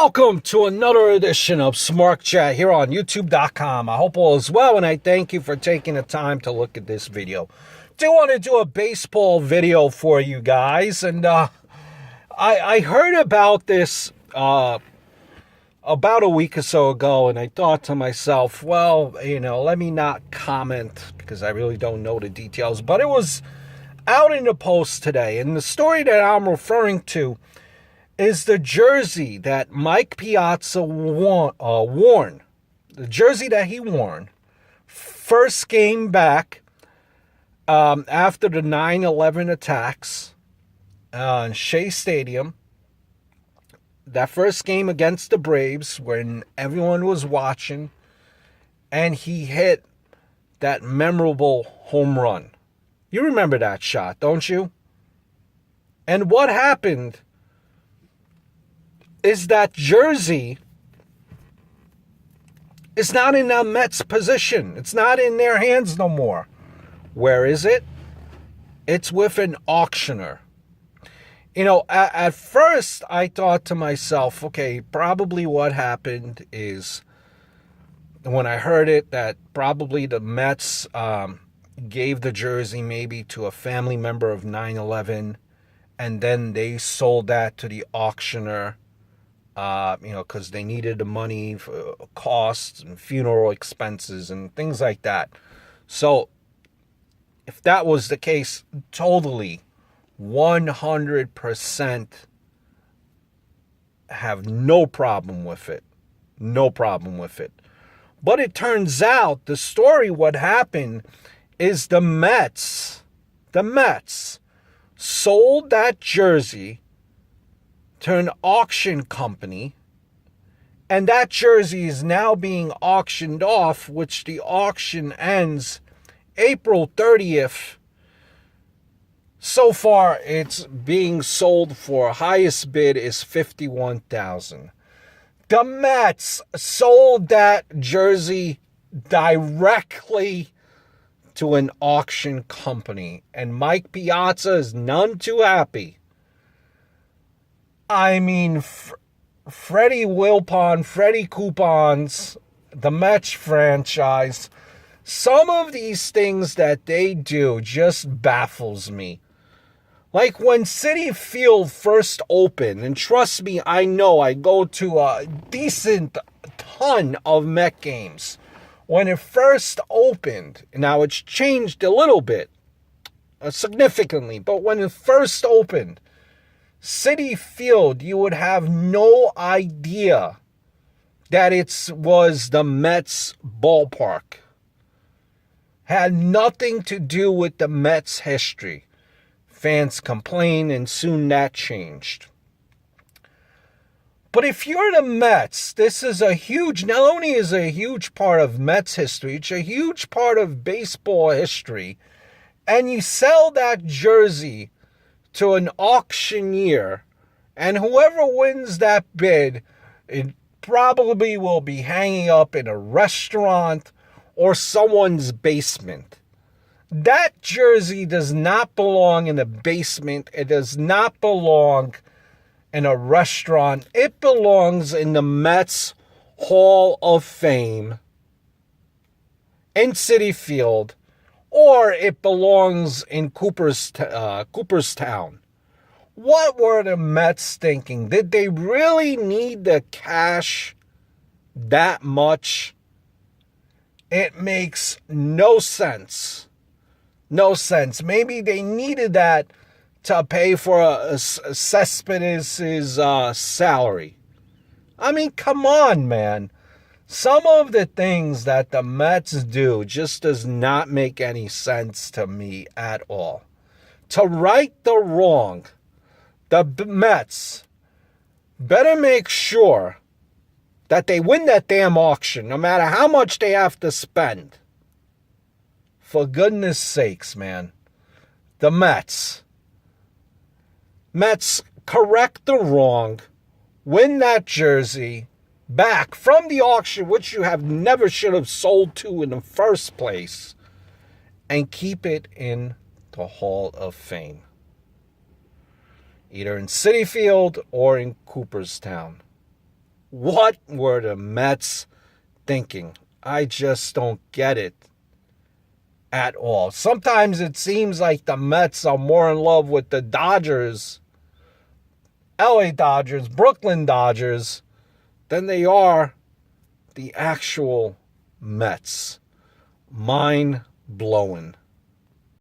Welcome to another edition of Smart Chat here on YouTube.com. I hope all is well, and I thank you for taking the time to look at this video. Do want to do a baseball video for you guys, and I heard about this about a week or so ago, and I thought to myself, well, let me not comment because I really don't know the details, but it was out in the Post today, and the story that I'm referring to is the jersey that Mike Piazza worn. The jersey that he worn. First game back after the 9/11 attacks in Shea Stadium. That first game against the Braves when everyone was watching. And he hit that memorable home run. You remember that shot, don't you? And what happened is that jersey is not in the Mets' position. It's not in their hands no more. Where is it? It's with an auctioneer. At first I thought to myself, okay, probably what happened is when I heard it that probably the Mets gave the jersey maybe to a family member of 9/11, and then they sold that to the auctioneer. Because they needed the money for costs and funeral expenses and things like that. So, if that was the case, totally, 100% have no problem with it. No problem with it. But it turns out, the story, what happened is the Mets sold that jersey to an auction company, and that jersey is now being auctioned off, which the auction ends April 30th. So far, it's being sold for highest bid is $51,000. The Mets sold that jersey directly to an auction company, and Mike Piazza is none too happy. I mean, Freddie Wilpon, Freddie Coupons, the Mets franchise, some of these things that they do just baffles me. Like when Citi Field first opened, and trust me, I know I go to a decent ton of Met games. When it first opened, now it's changed a little bit, significantly, but when it first opened, Citi Field, you would have no idea that it was the Mets ballpark. Had nothing to do with the Mets history. Fans complained, and soon that changed. But if you're the Mets, this is not only is a huge part of Mets history, it's a huge part of baseball history, and you sell that jersey to an auctioneer, and whoever wins that bid, it probably will be hanging up in a restaurant or someone's basement. That jersey does not belong in a basement. It does not belong in a restaurant. It belongs in the Mets Hall of Fame in Citi Field, or it belongs in Cooperstown. What were the Mets thinking? Did they really need the cash that much? It makes no sense. No sense. Maybe they needed that to pay for Cespedes' salary. I mean, come on, man. Some of the things that the Mets do just does not make any sense to me at all. To right the wrong, the Mets better make sure that they win that damn auction, no matter how much they have to spend. For goodness sakes, man. The Mets correct the wrong, win that jersey back from the auction, which you have never should have sold to in the first place, and keep it in the Hall of Fame. Either in Citi Field or in Cooperstown. What were the Mets thinking? I just don't get it at all. Sometimes it seems like the Mets are more in love with the Dodgers, LA Dodgers, Brooklyn Dodgers, than they are the actual Mets. Mind blowing.